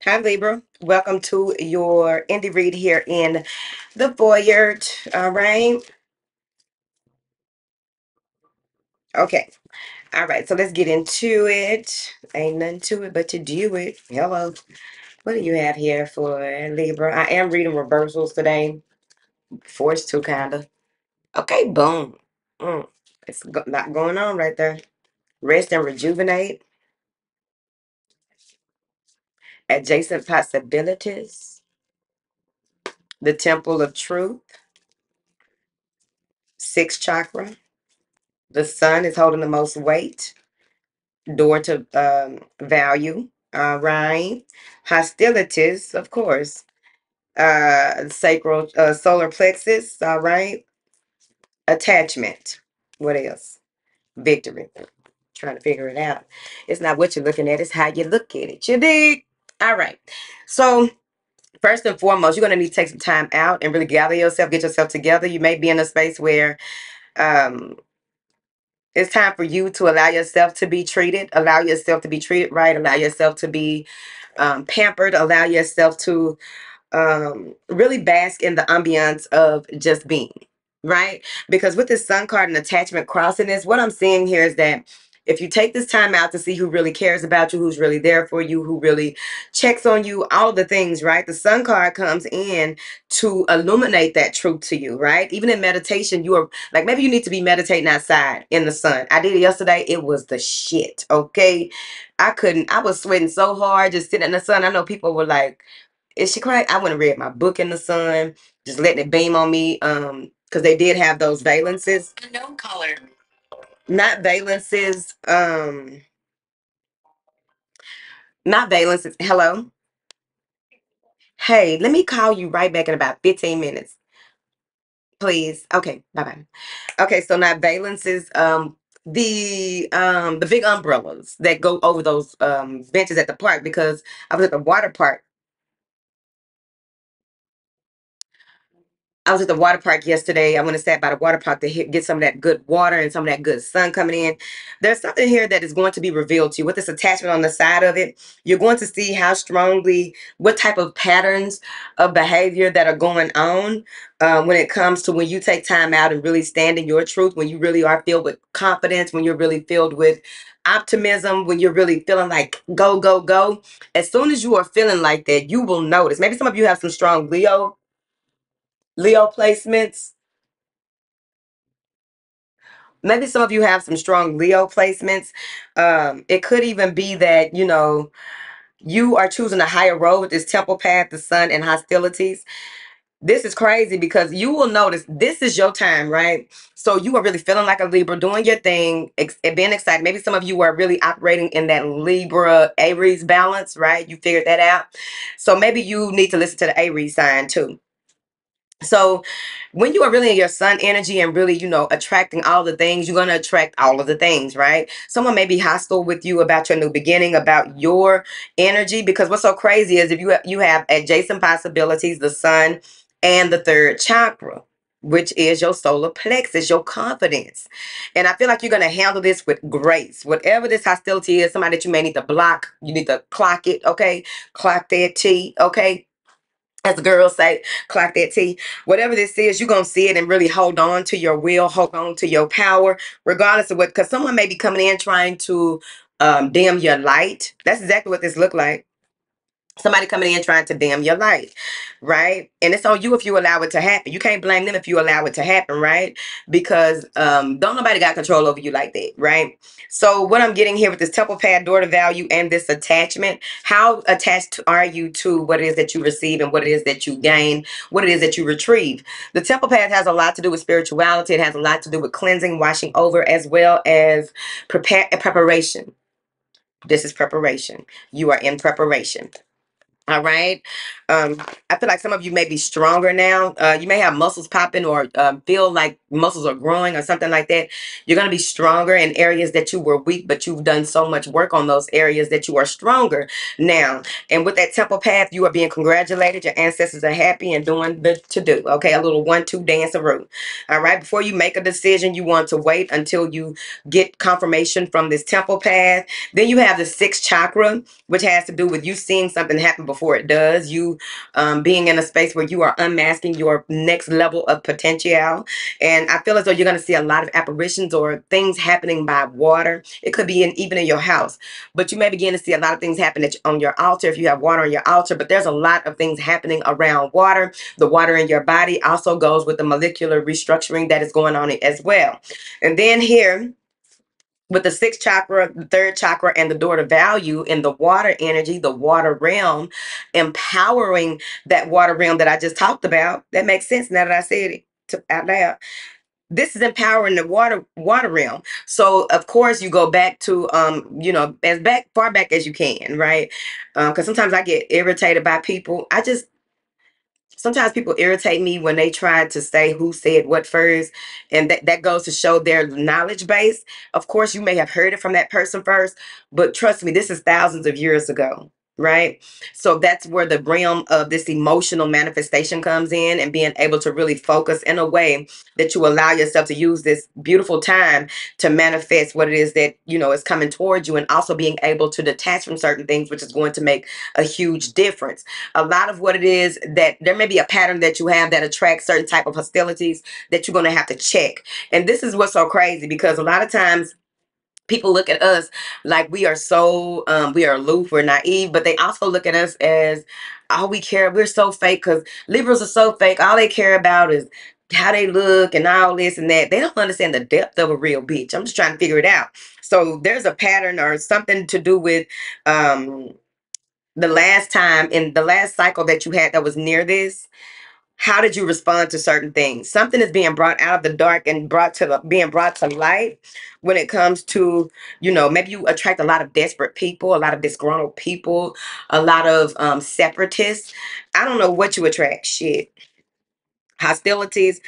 Hi, Libra. Welcome to your indie read here in the Foyer. All right. Okay. All right. So let's get into it. Ain't nothing to it but to do it. Hello. What do you have here for Libra? I am reading reversals today. Forced to, kind of. Okay. Boom. It's a lot going on right there. Rest and rejuvenate. Adjacent possibilities. The temple of truth. Sixth chakra. The sun is holding the most weight. Door to value, right? Hostilities, of course. Sacral, solar plexus, all right. Attachment. What else? Victory. Trying to figure it out. It's not what you're looking at, it's how you look at it. You dig? All right. So, first and foremost, you're going to need to take some time out and really gather yourself, get yourself together. You may be in a space where um, it's time for you to allow yourself to be treated, right, allow yourself to be pampered, allow yourself to really bask in the ambiance of just being, right? Because with this sun card and attachment crossing this, what I'm seeing here is that if you take this time out to see who really cares about you, who's really there for you, who really checks on you, all the things, right? The sun card comes in to illuminate that truth to you, right? Even in meditation, you are like, maybe you need to be meditating outside in the sun. I did it yesterday. It was the shit, okay? I was sweating so hard just sitting in the sun. I know people were like, is she crazy? I went and read my book in the sun, just letting it beam on me. Because they did have those valences. No color. Not valences. Not valences. Hello. Hey, let me call you right back in about 15 minutes, please. Okay, bye-bye. Okay, so not valences. The big umbrellas that go over those benches at the park, because I was at the water park. I was at the water park yesterday. I went and sat by the water park to get some of that good water and some of that good sun coming in. There's something here that is going to be revealed to you. With this attachment on the side of it, you're going to see how strongly, what type of patterns of behavior that are going on when it comes to when you take time out and really stand in your truth, when you really are filled with confidence, when you're really filled with optimism, when you're really feeling like go, go, go. As soon as you are feeling like that, you will notice. Maybe some of you have some strong Leo placements. Maybe some of you have some strong Leo placements. It could even be that, you are choosing a higher road with this temple path, the sun, and hostilities. This is crazy because you will notice this is your time, right? So you are really feeling like a Libra, doing your thing, and being excited. Maybe some of you are really operating in that Libra Aries balance, right? You figured that out. So maybe you need to listen to the Aries sign too. So when you are really in your sun energy and really, attracting all the things, you're going to attract all of the things, right? Someone may be hostile with you about your new beginning, about your energy, because what's so crazy is if you have adjacent possibilities, the sun and the third chakra, which is your solar plexus, your confidence. And I feel like you're going to handle this with grace. Whatever this hostility is, somebody that you may need to block, you need to clock it, okay? Clock that T, okay? As the girls say, clock that T. Whatever this is, you're going to see it and really hold on to your will, hold on to your power, regardless of what, because someone may be coming in trying to dim your light. That's exactly what this looked like. Somebody coming in trying to dim your light, right? And it's on you if you allow it to happen. You can't blame them if you allow it to happen, right? Because don't nobody got control over you like that, right? So what I'm getting here with this temple pad, door to value, and this attachment, how attached are you to what it is that you receive and what it is that you gain, what it is that you retrieve? The temple pad has a lot to do with spirituality. It has a lot to do with cleansing, washing over, as well as preparation. This is preparation. You are in preparation. All right. I feel like some of you may be stronger now. You may have muscles popping or feel like muscles are growing or something like that. You're going to be stronger in areas that you were weak, but you've done so much work on those areas that you are stronger now. And with that temple path, you are being congratulated. Your ancestors are happy and doing the to do. Okay. A little 1-2 dance-a-roo. All right. Before you make a decision, you want to wait until you get confirmation from this temple path. Then you have the sixth chakra, which has to do with you seeing something happen before it does, you being in a space where you are unmasking your next level of potential. And I feel as though you're going to see a lot of apparitions or things happening by water. It could be even in your house, but you may begin to see a lot of things happen on your altar if you have water on your altar. But there's a lot of things happening around water. The water in your body also goes with the molecular restructuring that is going on as well. And then here, with the sixth chakra, the third chakra, and the door to value in the water energy, the water realm, empowering that water realm that I just talked about. That makes sense now that I said it out loud. This is empowering the water realm. So of course you go back to as far back as you can, right? Because sometimes I get irritated by people. Sometimes people irritate me when they try to say who said what first, and that goes to show their knowledge base. Of course, you may have heard it from that person first, but trust me, this is thousands of years ago, right? So that's where the realm of this emotional manifestation comes in, and being able to really focus in a way that you allow yourself to use this beautiful time to manifest what it is that is coming towards you, and also being able to detach from certain things, which is going to make a huge difference. A lot of what it is that there may be a pattern that you have that attracts certain type of hostilities that you're going to have to check. And this is what's so crazy, because a lot of times people look at us like we are so we are aloof, we're naive, but they also look at us as all we care, we're so fake, because Libras are so fake. All they care about is how they look and all this and that. They don't understand the depth of a real bitch. I'm just trying to figure it out. So there's a pattern or something to do with um the last time in the last cycle that you had that was near this. How did you respond to certain things? Something is being brought out of the dark and being brought to light when it comes to, maybe you attract a lot of desperate people, a lot of disgruntled people, a lot of separatists. I don't know what you attract. Shit. Hostilities.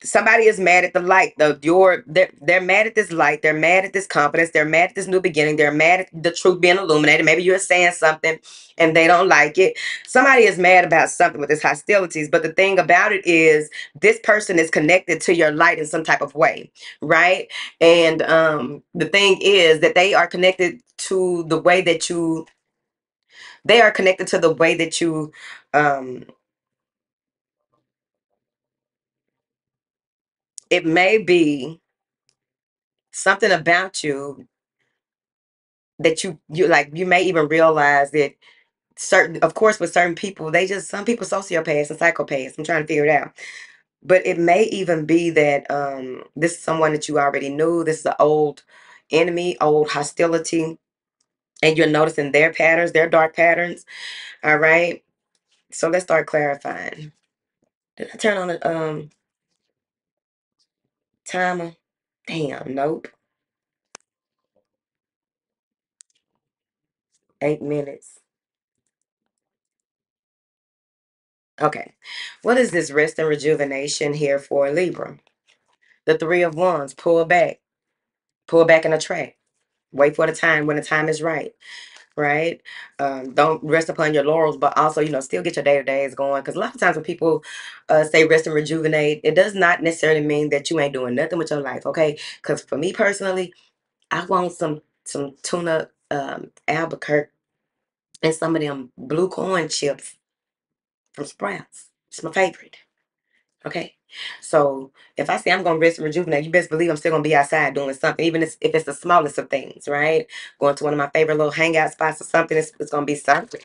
Somebody is mad at the light. They're mad at this light. They're mad at this confidence. They're mad at this new beginning. They're mad at the truth being illuminated. Maybe you're saying something and they don't like it. Somebody is mad about something with this hostilities. But the thing about it is, this person is connected to your light in some type of way, right? And the thing is that they are connected to the way that you. They are connected to the way that you. Um, it may be something about you that you like. You may even realize that certain, of course, with certain people, some people sociopaths and psychopaths. I'm trying to figure it out. But it may even be that this is someone that you already knew. This is an old enemy, old hostility, and you're noticing their patterns, their dark patterns. All right. So let's start clarifying. Did I turn on the timer? Damn, nope. 8 minutes. Okay. What is this rest and rejuvenation here for Libra? The Three of Wands. Pull back. Pull back and attract. Wait for the time when the time is right. Right? Don't rest upon your laurels, but also, still get your day-to-days going. Because a lot of times when people say rest and rejuvenate, it does not necessarily mean that you ain't doing nothing with your life, okay? Because for me personally, I want some tuna Albuquerque and some of them blue corn chips from Sprouts. It's my favorite. Okay. So if I say I'm gonna rest and rejuvenate, you best believe I'm still gonna be outside doing something, even if it's the smallest of things, right? Going to one of my favorite little hangout spots or something, it's gonna be something.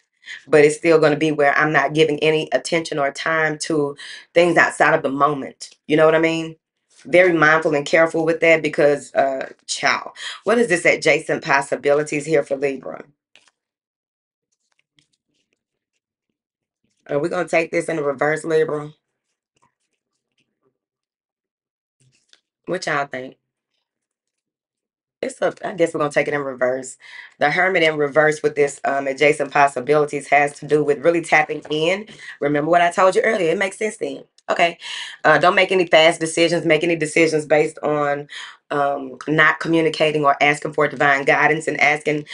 But it's still gonna be where I'm not giving any attention or time to things outside of the moment. You know what I mean? Very mindful and careful with that, because ciao. What is this adjacent possibilities here for Libra? Are we gonna take this in the reverse, Libra? What y'all think? I guess we're gonna take it in reverse. The Hermit in reverse with this adjacent possibilities has to do with really tapping in. Remember what I told you earlier. It makes sense then. Okay. Don't make any fast decisions. Make any decisions based on not communicating or asking for divine guidance and asking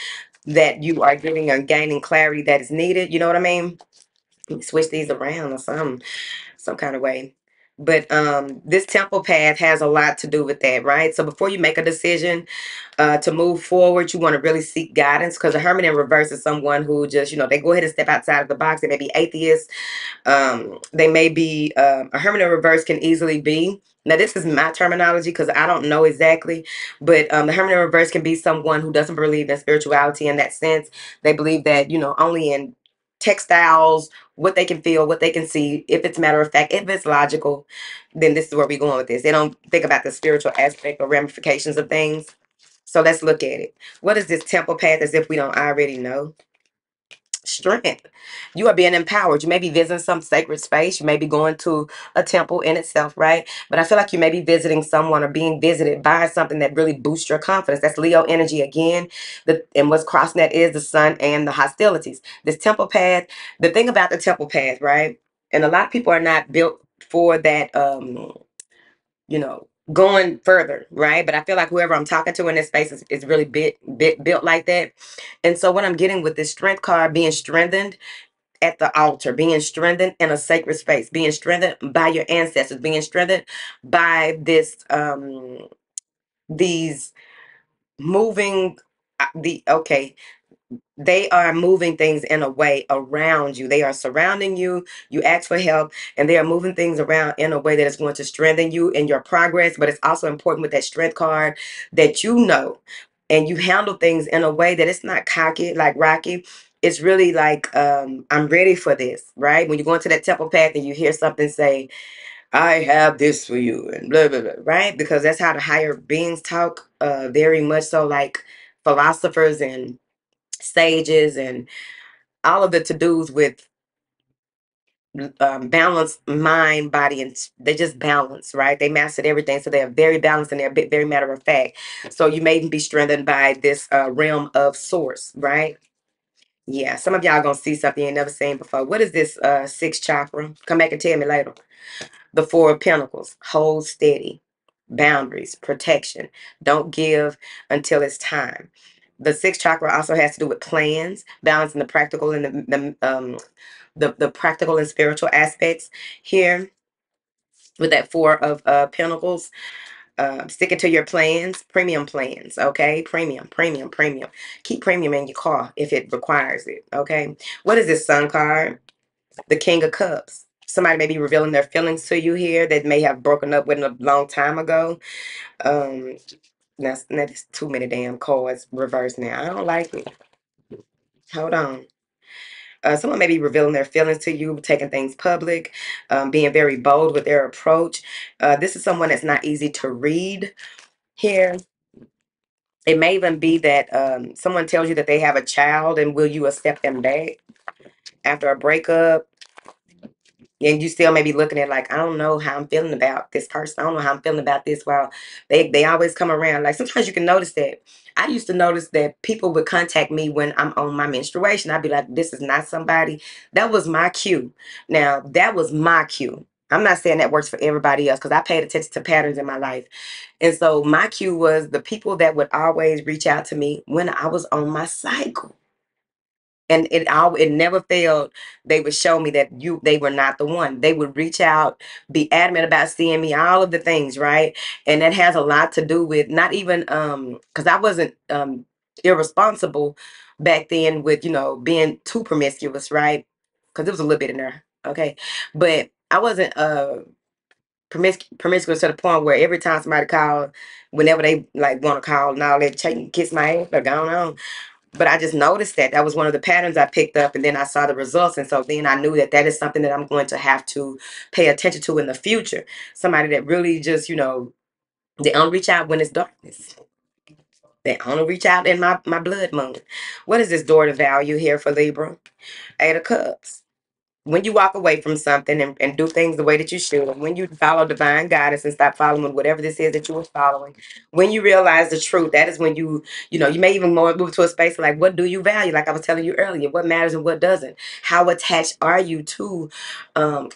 that you are giving or gaining clarity that is needed. You know what I mean? Switch these around or something, some kind of way. But this temple path has a lot to do with that, right? So before you make a decision to move forward, you want to really seek guidance, because the Hermit in reverse is someone who just, they go ahead and step outside of the box. They may be atheists. They may be a Hermit in reverse can easily be. Now, this is my terminology because I don't know exactly, but the Hermit in reverse can be someone who doesn't believe in spirituality in that sense. They believe that, only in textiles, what they can feel, what they can see. If it's matter of fact, if it's logical, then this is where we're going with this. They don't think about the spiritual aspect or ramifications of things. So let's look at it. What is this temple path as if we don't already know? Strength. You are being empowered. You may be visiting some sacred space. You may be going to a temple in itself, right? But I feel like you may be visiting someone or being visited by something that really boosts your confidence. That's Leo energy again. And what's crossing that is the sun and the hostilities. This temple path, the thing about the temple path, right? And a lot of people are not built for that going further, right? But I feel like whoever I'm talking to in this space is really built like that. And so what I'm getting with this strength card, being strengthened at the altar, being strengthened in a sacred space, being strengthened by your ancestors, being strengthened by these moving they are moving things in a way around you. They are surrounding you. You ask for help, and they are moving things around in a way that is going to strengthen you in your progress. But it's also important with that strength card that and you handle things in a way that it's not cocky, like Rocky. It's really like, I'm ready for this, right? When you go into that temple path and you hear something say, I have this for you, and blah, blah, blah, right? Because that's how the higher beings talk, very much so like philosophers and sages and all of the to-dos with balanced mind, body, and they just balance, right? They mastered everything, so they're very balanced and they're very matter of fact. So you may even be strengthened by this realm of source, right? Yeah, some of y'all gonna see something you ain't never seen before. What is this sixth chakra? Come back and tell me later. The Four of Pentacles. Hold steady. Boundaries, protection. Don't give until it's time. The sixth chakra also has to do with plans, balancing the practical and the practical and spiritual aspects here with that Four of Pentacles. Sticking to your plans, premium plans, okay? Premium. Keep premium in your car if it requires it, okay? What is this Sun card? The King of Cups. Somebody may be revealing their feelings to you here that may have broken up with a long time ago. Um, that's too many damn cards reversed now. I don't like it. Hold on. Someone may be revealing their feelings to you, taking things public, being very bold with their approach. This is someone that's not easy to read here. It may even be that someone tells you that they have a child and will you accept them back after a breakup? And you still may be looking at like, I don't know how I'm feeling about this person. I don't know how I'm feeling about this. Well, they always come around. Like sometimes you can notice that. I used to notice that people would contact me when I'm on my menstruation. I'd be like, this is not somebody. That was my cue. Now, that was my cue. I'm not saying that works for everybody else because I paid attention to patterns in my life. And so my cue was the people that would always reach out to me when I was on my cycle. And it never failed. They would show me that they were not the one. They would reach out, be adamant about seeing me, all of the things, right? And that has a lot to do with not even because I wasn't irresponsible back then with being too promiscuous, right? Because it was a little bit in there, okay, but I wasn't promiscuous to the point where every time somebody called, whenever they like want to call and all that, kiss my ass, or going on. But I just noticed that was one of the patterns I picked up, and then I saw the results. And so then I knew that is something that I'm going to have to pay attention to in the future. Somebody that really just, they only reach out when it's darkness. They only reach out in my blood moon. What is this door to value here for Libra? Eight of Cups. when you walk away from something and do things the way that you should, when you follow divine guidance and stop following whatever this is that you were following, when you realize the truth, that is when you may even more move to a space like, what do you value? Like I was telling you earlier, what matters and what doesn't? How attached are you to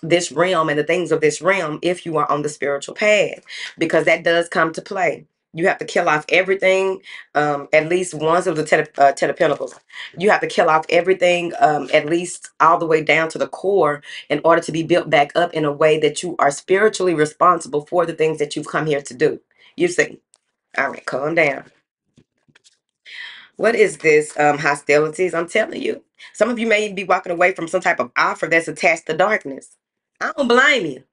this realm and the things of this realm if you are on the spiritual path? Because that does come to play. You have to kill off everything, at least once of the Ten of Pentacles. You have to kill off everything, at least all the way down to the core, in order to be built back up in a way that you are spiritually responsible for the things that you've come here to do. You see. All right, calm down. What is this? Hostilities? I'm telling you. Some of you may be walking away from some type of offer that's attached to darkness. I don't blame you.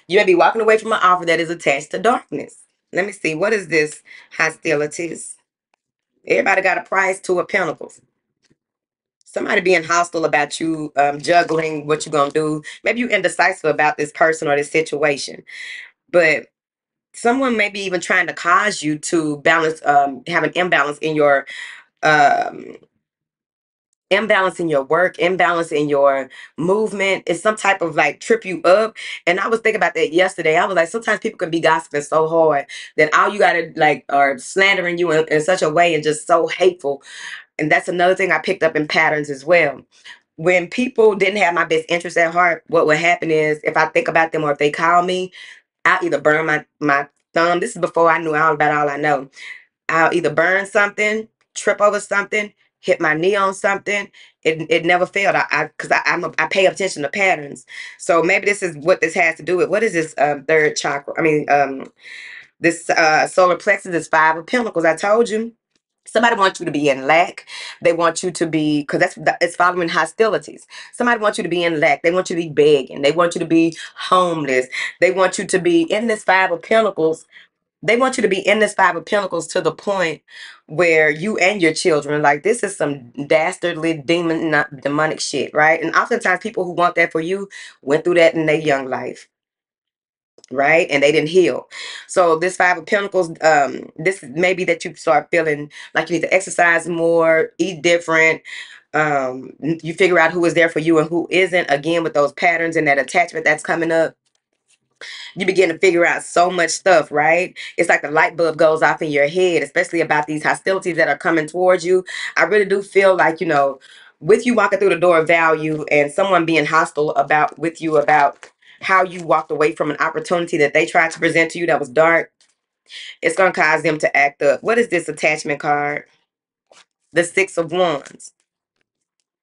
You may be walking away from an offer that is attached to darkness. Let me see. What is this? Hostilities. Everybody got a price, Two of Pentacles. Somebody being hostile about you, juggling what you're gonna do. Maybe you're indecisive about this person or this situation, but someone may be even trying to cause you to balance, have an um, imbalance in your work, imbalance in your movement. It's some type of like trip you up. And I was thinking about that yesterday. I was like, sometimes people can be gossiping so hard that all you gotta like are slandering you in such a way and just so hateful. And that's another thing I picked up in patterns as well. When people didn't have my best interest at heart, what would happen is if I think about them or if they call me, I'll either burn my thumb. This is before I knew all about all I know. I'll either burn something, trip over something, hit my knee on something. It never failed. I pay attention to patterns. So maybe this is what this has to do with. What is this third chakra? I mean, this solar plexus is Five of Pentacles. I told you. Somebody wants you to be in lack. They want you to be, because it's following hostilities. Somebody wants you to be in lack. They want you to be begging. They want you to be homeless. They want you to be in this Five of Pentacles. They want you to be in this Five of Pentacles to the point where you and your children, like this is some dastardly demonic shit, right? And oftentimes people who want that for you went through that in their young life, right? And they didn't heal. So this Five of Pentacles, this may be that you start feeling like you need to exercise more, eat different. You figure out who is there for you and who isn't. Again, with those patterns and that attachment that's coming up, you begin to figure out so much stuff, right? It's like the light bulb goes off in your head, especially about these hostilities that are coming towards you. I really do feel like, with you walking through the door of value and someone being hostile about how you walked away from an opportunity that they tried to present to you that was dark, it's going to cause them to act up. What is this attachment card? The Six of Wands.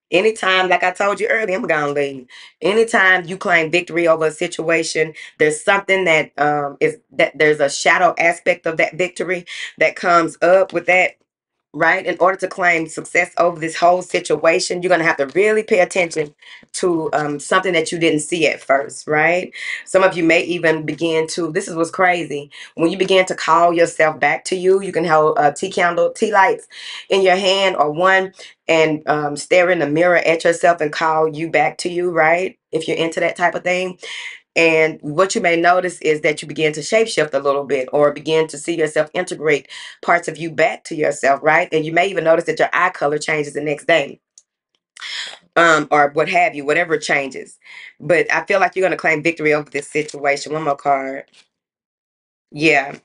Anytime, like I told you earlier, I'm gonna leave. Anytime you claim victory over a situation, there's something that is that there's a shadow aspect of that victory that comes up with that, right? In order to claim success over this whole situation, you're going to have to really pay attention to something that you didn't see at first, right? Some of you may even begin to, this is what's crazy. When you begin to call yourself back to you, you can hold tea lights in your hand or one and stare in the mirror at yourself and call you back to you, right? If you're into that type of thing. And what you may notice is that you begin to shapeshift a little bit or begin to see yourself integrate parts of you back to yourself, right? And you may even notice that your eye color changes the next day, or what have you, whatever changes. But I feel like you're going to claim victory over this situation. One more card. Yeah.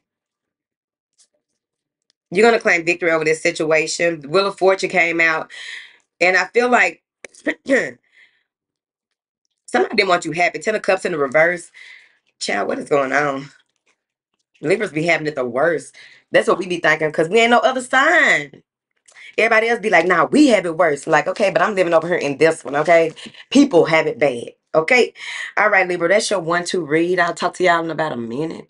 You're going to claim victory over this situation. The Wheel of Fortune came out. And I feel like somebody didn't want you happy. Ten of Cups in the reverse. Child, what is going on? Libras be having it the worst. That's what we be thinking because we ain't no other sign. Everybody else be like, nah, we have it worse. Like, okay, but I'm living over here in this one, okay? People have it bad, okay? All right, Libra, that's your 1-2 read. I'll talk to y'all in about a minute.